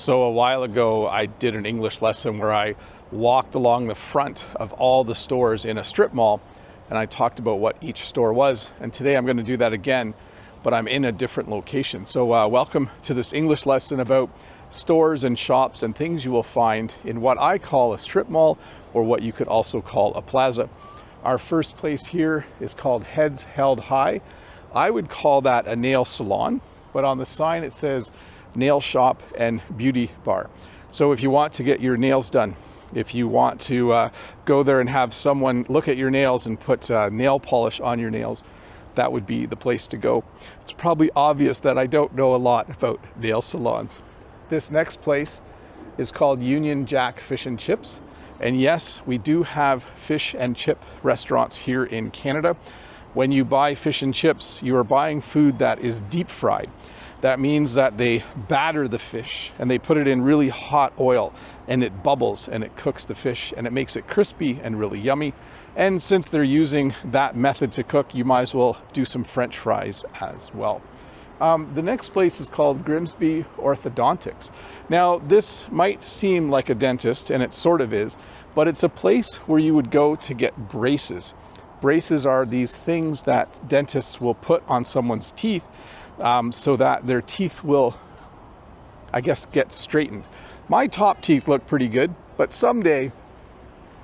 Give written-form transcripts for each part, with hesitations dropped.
So a while ago, I did an English lesson where I walked along the front of all the stores in a strip mall, and I talked about what each store was. And today I'm going to do that again, but I'm in a different location. So welcome to this English lesson about stores and shops and things you will find in what I call a strip mall, or what you could also call a plaza. Our first place here is called Heads Held High. I would call that a nail salon, but on the sign it says nail shop and beauty bar. So if you want to get your nails done, if you want to go there and have someone look at your nails and put nail polish on your nails, that would be the place to go. It's probably obvious that I don't know a lot about nail salons. This next place is called Union Jack Fish and Chips. And yes, we do have fish and chip restaurants here in Canada. When you buy fish and chips, you are buying food that is deep fried. That means that they batter the fish and they put it in really hot oil, and it bubbles and it cooks the fish and it makes it crispy and really yummy. And since they're using that method to cook, you might as well do some French fries as well. The next place is called Grimsby Orthodontics. Now, this might seem like a dentist, and it sort of is, but it's a place where you would go to get braces. Braces are these things that dentists will put on someone's teeth so that their teeth will, I guess, get straightened. My top teeth look pretty good, but someday,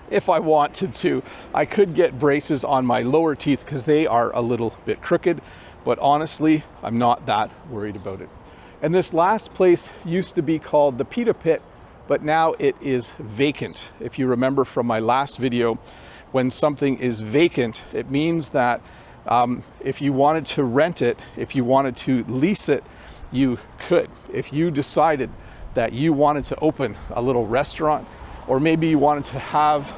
if I wanted to, I could get braces on my lower teeth because they are a little bit crooked. But honestly, I'm not that worried about it. And this last place used to be called the Pita Pit, but now it is vacant. If you remember from my last video, when something is vacant, it means that if you wanted to rent it, if you wanted to lease it, you could. If you decided that you wanted to open a little restaurant, or maybe you wanted to have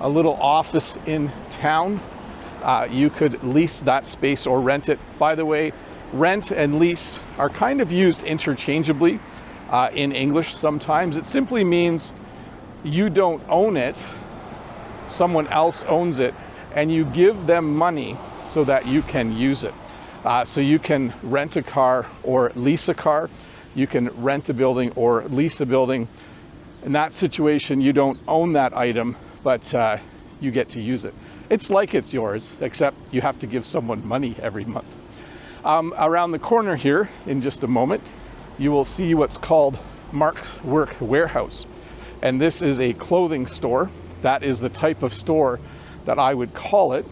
a little office in town, you could lease that space or rent it. By the way, rent and lease are kind of used interchangeably in English sometimes. It simply means you don't own it, someone else owns it, and you give them money so that you can use it. So you can rent a car or lease a car. You can rent a building or lease a building. In that situation, you don't own that item, but you get to use it. It's like it's yours, except you have to give someone money every month. Around the corner here, in just a moment, you will see what's called Mark's Work Warehouse. And this is a clothing store. That is the type of store that I would call it.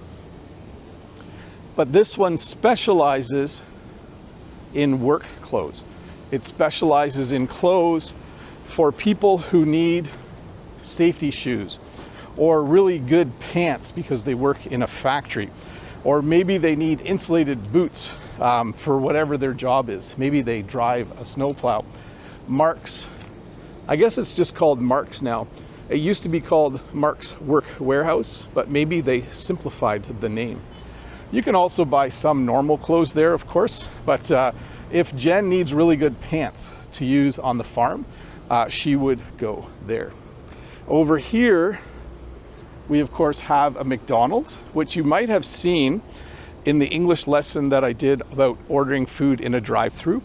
But this one specializes in work clothes. It specializes in clothes for people who need safety shoes, or really good pants because they work in a factory, or maybe they need insulated boots for whatever their job is. Maybe they drive a snowplow. Mark's, I guess it's just called Mark's now. It used to be called Mark's Work Warehouse, but maybe they simplified the name. You can also buy some normal clothes there, of course, but if Jen needs really good pants to use on the farm, she would go there. Over here, we of course have a McDonald's, which you might have seen in the English lesson that I did about ordering food in a drive-thru.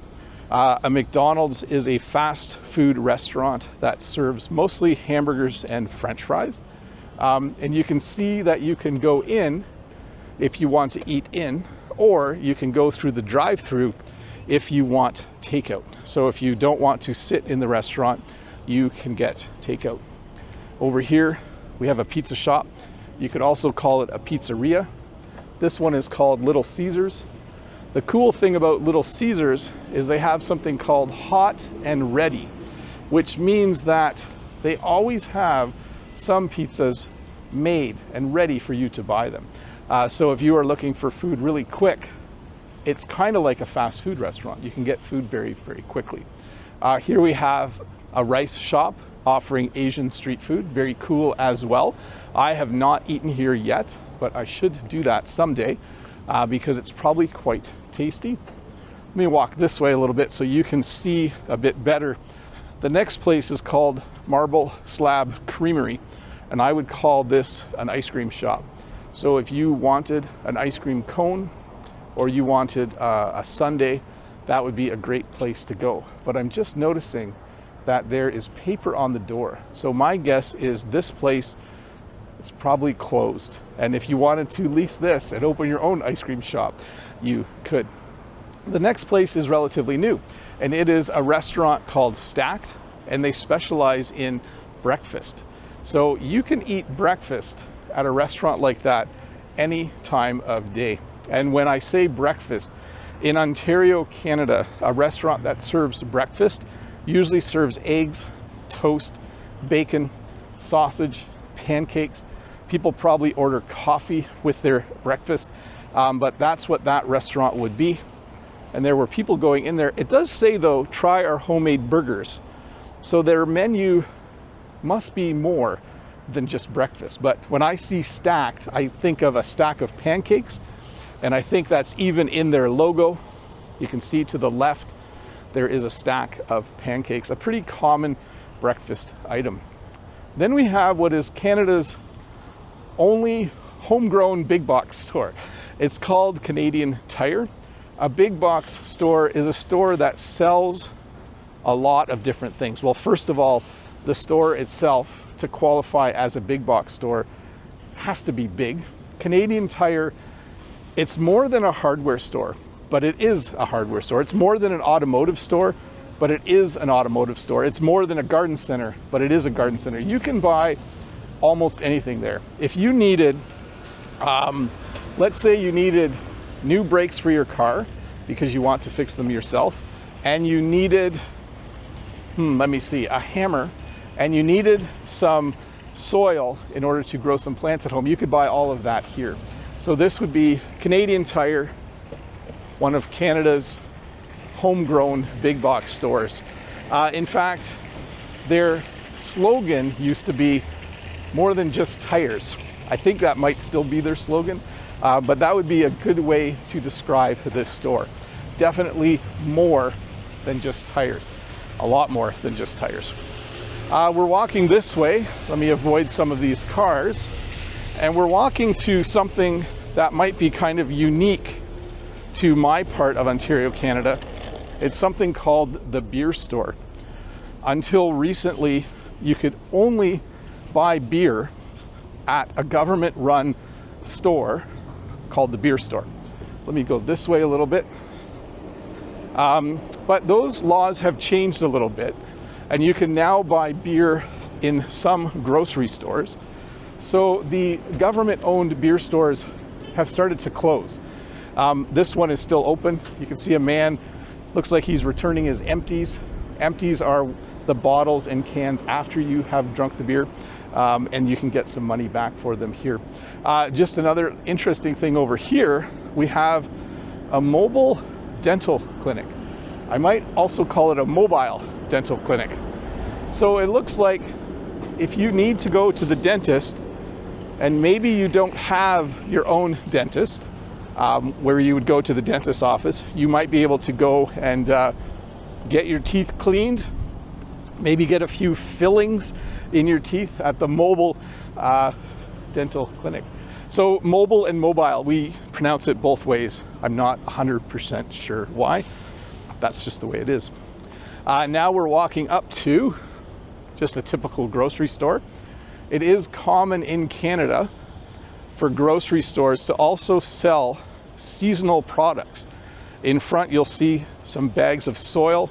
A McDonald's is a fast food restaurant that serves mostly hamburgers and French fries. And you can see that you can go in if you want to eat in, or you can go through the drive-thru if you want takeout. So if you don't want to sit in the restaurant, you can get takeout. Over here, we have a pizza shop. You could also call it a pizzeria. This one is called Little Caesars. The cool thing about Little Caesars is they have something called hot and ready, which means that they always have some pizzas made and ready for you to buy them. So if you are looking for food really quick, it's kind of like a fast food restaurant. You can get food very, very quickly. Here we have a rice shop offering Asian street food, very cool as well. I have not eaten here yet, but I should do that someday because it's probably quite tasty. Let me walk this way a little bit so you can see a bit better. The next place is called Marble Slab Creamery, and I would call this an ice cream shop. So if you wanted an ice cream cone or you wanted a sundae, that would be a great place to go. But I'm just noticing that there is paper on the door. So my guess is this place is probably closed. And if you wanted to lease this and open your own ice cream shop, you could. The next place is relatively new, and it is a restaurant called Stacked, and they specialize in breakfast. So you can eat breakfast at a restaurant like that any time of day. And when I say breakfast, in Ontario, Canada, a restaurant that serves breakfast usually serves eggs, toast, bacon, sausage, pancakes. People probably order coffee with their breakfast, but that's what that restaurant would be. And there were people going in there. It does say, though, try our homemade burgers. So their menu must be more than just breakfast. But when I see Stacked, I think of a stack of pancakes, and I think that's even in their logo. You can see to the left, there is a stack of pancakes, a pretty common breakfast item. Then we have what is Canada's only homegrown big box store. It's called Canadian Tire. A big box store is a store that sells a lot of different things. Well, first of all, the store itself, to qualify as a big box store, has to be big. Canadian Tire, it's more than a hardware store, but it is a hardware store. It's more than an automotive store, but it is an automotive store. It's more than a garden center, but it is a garden center. You can buy almost anything there. If you needed, let's say you needed new brakes for your car because you want to fix them yourself, and you needed, a hammer, and you needed some soil in order to grow some plants at home, you could buy all of that here. So this would be Canadian Tire, one of Canada's homegrown big box stores. In fact, their slogan used to be more than just tires. I think that might still be their slogan, but that would be a good way to describe this store. Definitely more than just tires, a lot more than just tires. We're walking this way. Let me avoid some of these cars. And we're walking to something that might be kind of unique to my part of Ontario, Canada. It's something called the beer store. Until recently, you could only buy beer at a government-run store called the beer store. Let me go this way a little bit. But those laws have changed a little bit, and you can now buy beer in some grocery stores. So the government-owned beer stores have started to close. This one is still open. You can see a man, looks like he's returning his empties. Empties are the bottles and cans after you have drunk the beer, and you can get some money back for them here. Just another interesting thing over here, we have a mobile dental clinic. I might also call it a mobile dental clinic. So it looks like if you need to go to the dentist, and maybe you don't have your own dentist, where you would go to the dentist's office, you might be able to go and get your teeth cleaned, maybe get a few fillings in your teeth at the mobile dental clinic. So mobile and mobile, we pronounce it both ways. I'm not 100% sure why. That's just the way it is. Now we're walking up to just a typical grocery store. It is common in Canada for grocery stores to also sell seasonal products. In front, you'll see some bags of soil.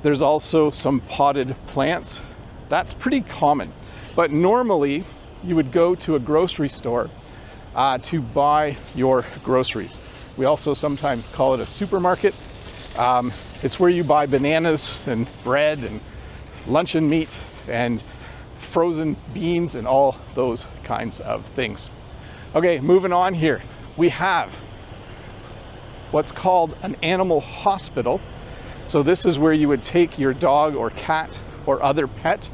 There's also some potted plants. That's pretty common. But normally, you would go to a grocery store to buy your groceries. We also sometimes call it a supermarket. It's where you buy bananas and bread and luncheon meat and frozen beans and all those kinds of things. Okay, moving on here. We have what's called an animal hospital. So this is where you would take your dog or cat or other pet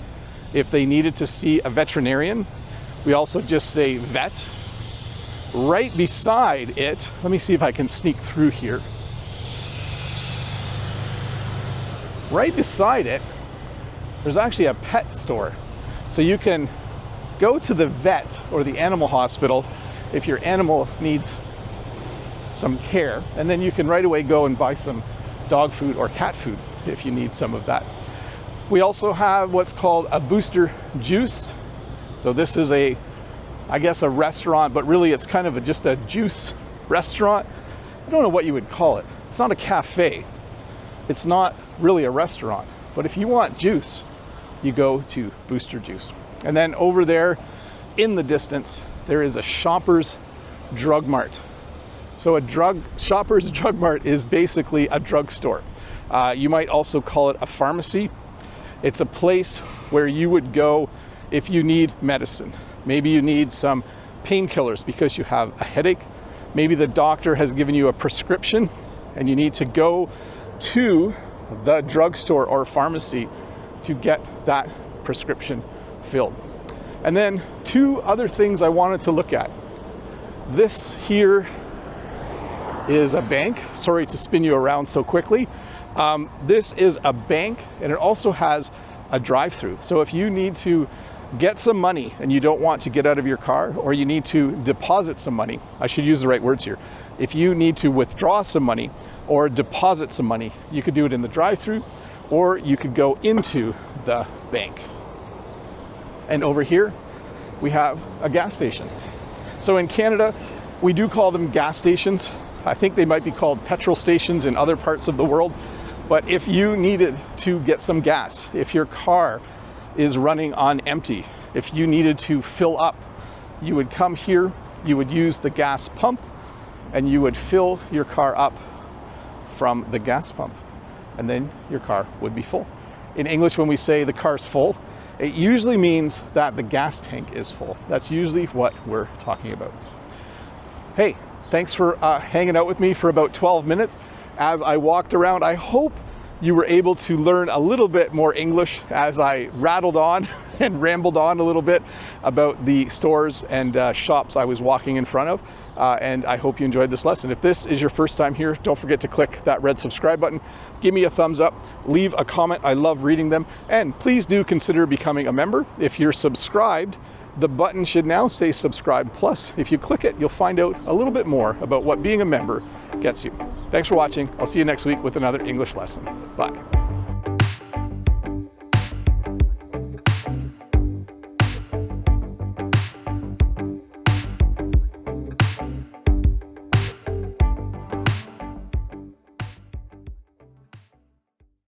if they needed to see a veterinarian. We also just say vet. Right beside it, let me see if I can sneak through here. Right beside it, there's actually a pet store. So you can go to the vet or the animal hospital if your animal needs some care, and then you can right away go and buy some dog food or cat food if you need some of that. We also have what's called a booster juice. So this is I guess a restaurant, but really it's kind of just a juice restaurant. I don't know what you would call it. It's not a cafe. It's not really a restaurant. But if you want juice, you go to Booster Juice. And then over there in the distance, there is a Shoppers Drug Mart. So Shoppers Drug Mart is basically a drugstore. You might also call it a pharmacy. It's a place where you would go if you need medicine. Maybe you need some painkillers because you have a headache. Maybe the doctor has given you a prescription and you need to go to the drugstore or pharmacy to get that prescription filled. And then two other things I wanted to look at. This here is a bank. Sorry to spin you around so quickly. This is a bank, and it also has a drive-thru. So if you need to get some money and you don't want to get out of your car, or you need to deposit some money, I should use the right words here. If you need to withdraw some money or deposit some money, you could do it in the drive-thru, or you could go into the bank. And over here, we have a gas station. So in Canada, we do call them gas stations. I think they might be called petrol stations in other parts of the world. But if you needed to get some gas, if your car is running on empty, if you needed to fill up, you would come here, you would use the gas pump, and you would fill your car up from the gas pump, and then your car would be full. In English, when we say the car's full, it usually means that the gas tank is full. That's usually what we're talking about. Hey, thanks for hanging out with me for about 12 minutes as I walked around. I hope you were able to learn a little bit more English as I rattled on and rambled on a little bit about the stores and shops I was walking in front of. And I hope you enjoyed this lesson. If this is your first time here, don't forget to click that red subscribe button. Give me a thumbs up, leave a comment. I love reading them. And please do consider becoming a member. If you're subscribed, the button should now say subscribe plus. If you click it, you'll find out a little bit more about what being a member gets you. Thanks for watching. I'll see you next week with another English lesson. Bye.